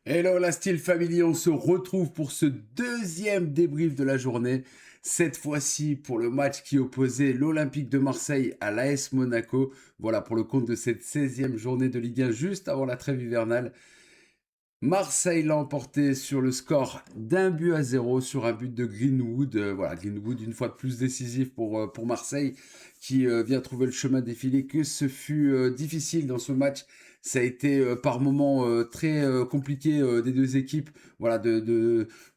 Hello la Steel Family, on se retrouve pour ce deuxième débrief de la journée. Cette fois-ci pour le match qui opposait l'Olympique de Marseille à l'AS Monaco. Voilà pour le compte de cette 16e journée de Ligue 1 juste avant la trêve hivernale. Marseille l'a emporté sur le score d'1-0 sur un but de Greenwood. Voilà, Greenwood une fois de plus décisif pour Marseille qui vient trouver le chemin défilé. Que ce fut difficile dans ce match. Ça a été par moments très compliqué des deux équipes. Voilà,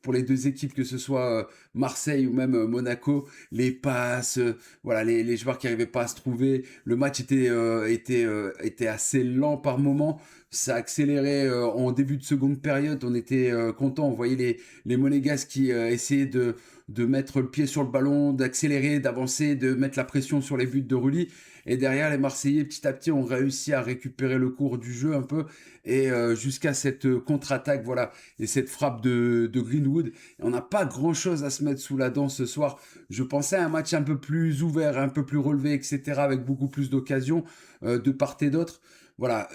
pour les deux équipes, que ce soit Marseille ou même Monaco, les passes, voilà, les joueurs qui n'arrivaient pas à se trouver. Le match était assez lent par moments. Ça a accéléré en début de seconde période. On était content. On voyait les Monégasques qui essayaient de mettre le pied sur le ballon, d'accélérer, d'avancer, de mettre la pression sur les buts de Rully. Et derrière, les Marseillais, petit à petit, ont réussi à récupérer le cours du jeu un peu. Et jusqu'à cette contre-attaque, voilà, et cette frappe de Greenwood. On n'a pas grand-chose à se mettre sous la dent ce soir. Je pensais à un match un peu plus ouvert, un peu plus relevé, etc., avec beaucoup plus d'occasions de part et d'autre. Voilà,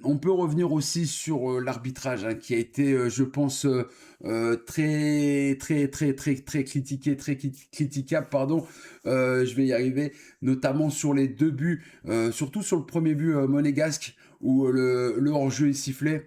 on peut revenir aussi sur l'arbitrage hein, qui a été, je pense, très critiqué, critiquable, pardon. Je vais y arriver, notamment sur les deux buts, surtout sur le premier but monégasque où le hors-jeu est sifflé.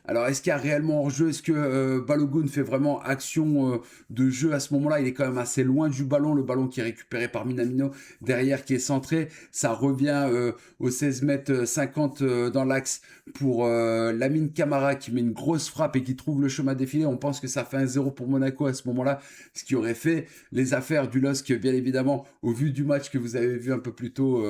Alors, est-ce qu'il y a réellement hors-jeu? Est-ce que Balogun fait vraiment action de jeu à ce moment-là? Il est quand même assez loin du ballon, le ballon qui est récupéré par Minamino derrière, qui est centré. Ça revient au 16 mètres 50 dans l'axe pour Lamine Camara qui met une grosse frappe et qui trouve le chemin défilé. On pense que ça fait 1-0 pour Monaco à ce moment-là, ce qui aurait fait les affaires du LOSC, bien évidemment, au vu du match que vous avez vu un peu plus tôt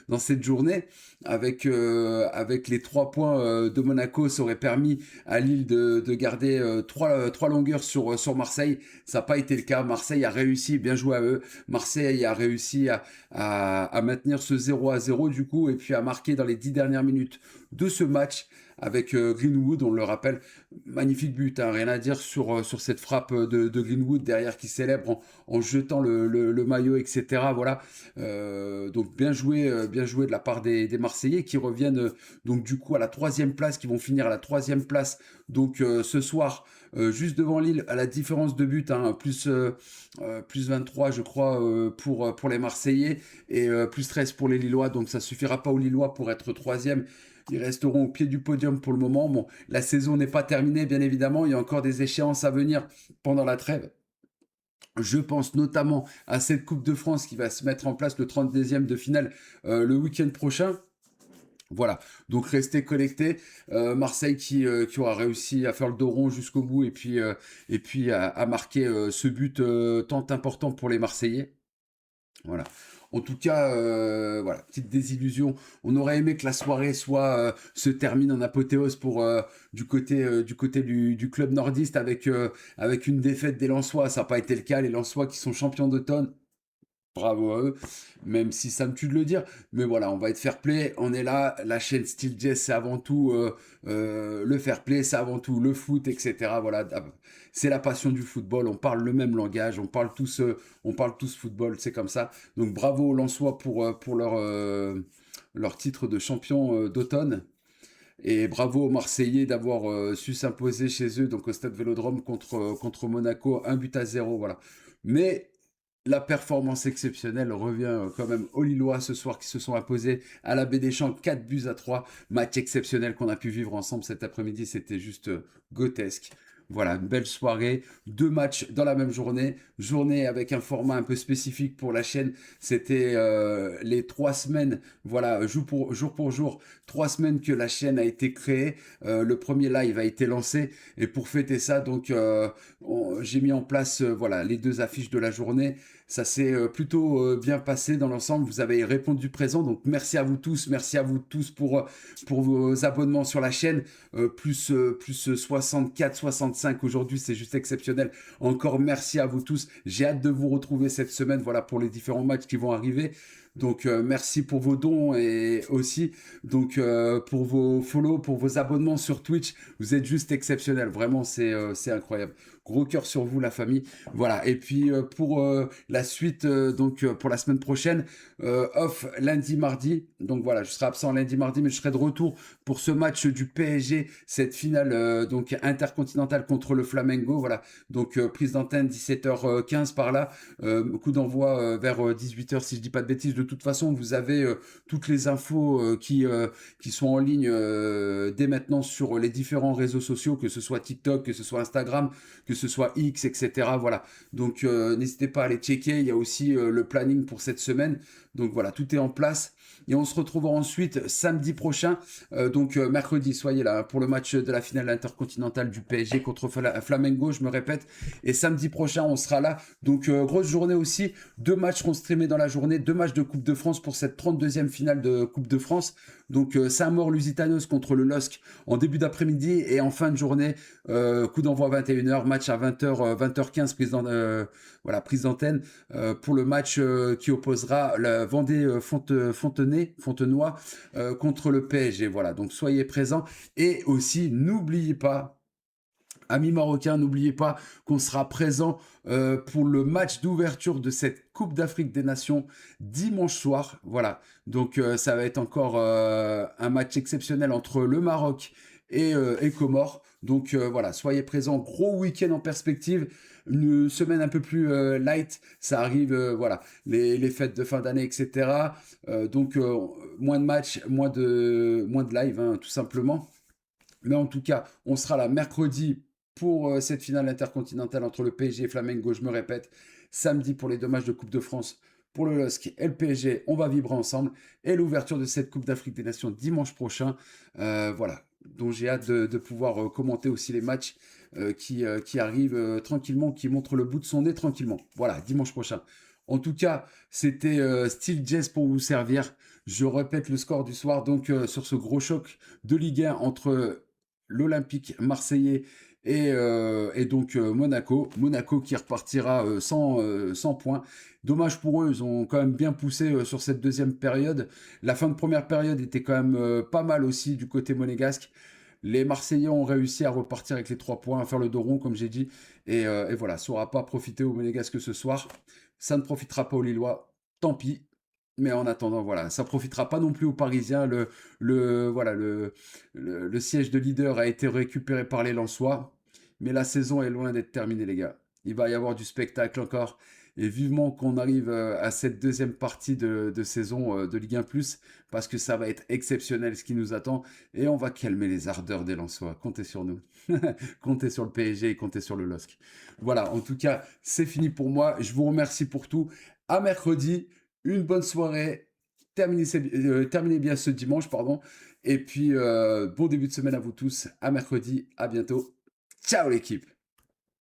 dans cette journée. Avec les 3 points de Monaco, ça aurait permis à Lille de garder trois longueurs sur Marseille. Ça n'a pas été le cas. Marseille a réussi, bien joué à eux. Marseille a réussi à maintenir ce 0-0 du coup et puis à marquer dans les 10 dernières minutes de ce match avec Greenwood, on le rappelle, magnifique but, hein, rien à dire sur cette frappe de Greenwood derrière qui célèbre en jetant le maillot, etc. Voilà, donc bien joué de la part des Marseillais qui reviennent donc du coup à la 3e place, qui vont finir à la 3e place donc ce soir juste devant Lille à la différence de but, hein, plus 23 je crois pour les Marseillais et plus 13 pour les Lillois, donc ça suffira pas aux Lillois pour être 3e. Ils resteront au pied du podium pour le moment. Bon, la saison n'est pas terminée, bien évidemment. Il y a encore des échéances à venir pendant la trêve. Je pense notamment à cette Coupe de France qui va se mettre en place le 32e de finale le week-end prochain. Voilà, donc restez connectés. Marseille qui aura réussi à faire le dos rond jusqu'au bout et puis à marquer ce but tant important pour les Marseillais. Voilà. En tout cas, voilà, petite désillusion. On aurait aimé que la soirée se termine en apothéose pour du club nordiste avec une défaite des Lensois. Ça n'a pas été le cas. Les Lensois qui sont champions d'automne. Bravo à eux, même si ça me tue de le dire. Mais voilà, on va être fair play. On est là. La chaîne Steel Jazz, c'est avant tout le fair play, c'est avant tout le foot, etc. Voilà, c'est la passion du football. On parle le même langage. On parle tous football. C'est comme ça. Donc bravo aux Lensois pour leur titre de champion d'automne. Et bravo aux Marseillais d'avoir su s'imposer chez eux, donc au stade Vélodrome contre Monaco, 1-0. Voilà. Mais la performance exceptionnelle revient quand même aux Lillois ce soir qui se sont imposés à la Baie des Champs 4-3. Match exceptionnel qu'on a pu vivre ensemble cet après-midi. C'était juste grotesque. Voilà, une belle soirée, 2 matchs dans la même journée, journée avec un format un peu spécifique pour la chaîne. C'était les 3 semaines, voilà, jour pour jour, 3 semaines que la chaîne a été créée. Le premier live a été lancé et pour fêter ça, donc j'ai mis en place voilà les 2 affiches de la journée. Ça s'est plutôt bien passé dans l'ensemble. Vous avez répondu présent, donc merci à vous tous pour vos abonnements sur la chaîne. Plus 64, 65 aujourd'hui, c'est juste exceptionnel. Encore merci à vous tous. J'ai hâte de vous retrouver cette semaine, voilà, pour les différents matchs qui vont arriver. Donc merci pour vos dons et aussi donc pour vos follow, pour vos abonnements sur Twitch. Vous êtes juste exceptionnels. Vraiment, c'est incroyable. Gros cœur sur vous, la famille. Voilà. Et puis pour la suite, pour la semaine prochaine, off lundi, mardi. Donc voilà, je serai absent lundi, mardi, mais je serai de retour pour ce match du PSG, cette finale intercontinentale contre le Flamengo. Voilà. Donc prise d'antenne 17h15 par là. Coup d'envoi vers 18h si je dis pas de bêtises. De toute façon, vous avez toutes les infos qui sont en ligne dès maintenant sur les différents réseaux sociaux, que ce soit TikTok, que ce soit Instagram, que ce soit X, etc. Voilà. Donc n'hésitez pas à les checker. Il y a aussi le planning pour cette semaine. Donc voilà, tout est en place. Et on se retrouvera ensuite samedi prochain, mercredi, soyez là pour le match de la finale intercontinentale du PSG contre Flamengo, je me répète. Et samedi prochain, on sera là. Donc grosse journée aussi, 2 matchs seront streamés dans la journée, 2 matchs de Coupe de France pour cette 32e finale de Coupe de France. Donc Saint-Maur-Lusitanos contre le LOSC en début d'après-midi et en fin de journée, coup d'envoi à 21h, match à 20h, 20h15, prise d'antenne pour le match qui opposera la Vendée Fontenoy contre le PSG. Voilà, donc soyez présents et aussi n'oubliez pas, amis marocains, n'oubliez pas qu'on sera présent pour le match d'ouverture de cette Coupe d'Afrique des Nations dimanche soir. Voilà, donc ça va être encore un match exceptionnel entre le Maroc et Comores. Donc voilà, soyez présents. Gros week-end en perspective. Une semaine un peu plus light, ça arrive, voilà, les fêtes de fin d'année, etc. Moins de matchs, moins de live, hein, tout simplement. Mais en tout cas, on sera là mercredi pour cette finale intercontinentale entre le PSG et Flamengo, je me répète. Samedi pour les 2 matchs de Coupe de France pour le LOSC et le PSG, on va vibrer ensemble. Et l'ouverture de cette Coupe d'Afrique des Nations dimanche prochain. Voilà, dont j'ai hâte de pouvoir commenter aussi les matchs qui arrivent tranquillement, qui montrent le bout de son nez tranquillement. Voilà, dimanche prochain. En tout cas, c'était Steel Jazz pour vous servir. Je répète le score du soir, donc sur ce gros choc de Ligue 1 entre l'Olympique marseillais et donc Monaco. Monaco qui repartira sans points. Dommage pour eux, ils ont quand même bien poussé sur cette deuxième période. La fin de première période était quand même pas mal aussi du côté monégasque. Les Marseillais ont réussi à repartir avec les 3 points, à faire le dos rond, comme j'ai dit. Et voilà, ça n'aura pas profité aux Monégasques ce soir. Ça ne profitera pas aux Lillois. Tant pis. Mais en attendant, voilà, ça profitera pas non plus aux Parisiens. Le siège de leader a été récupéré par les Lensois. Mais la saison est loin d'être terminée, les gars. Il va y avoir du spectacle encore. Et vivement qu'on arrive à cette deuxième partie de saison de Ligue 1+, parce que ça va être exceptionnel ce qui nous attend. Et on va calmer les ardeurs des Lensois. Comptez sur nous. Comptez sur le PSG et comptez sur le LOSC. Voilà, en tout cas, c'est fini pour moi. Je vous remercie pour tout. À mercredi. Une bonne soirée. Terminez bien ce dimanche, pardon. Et puis, bon début de semaine à vous tous. À mercredi. À bientôt. Ciao l'équipe.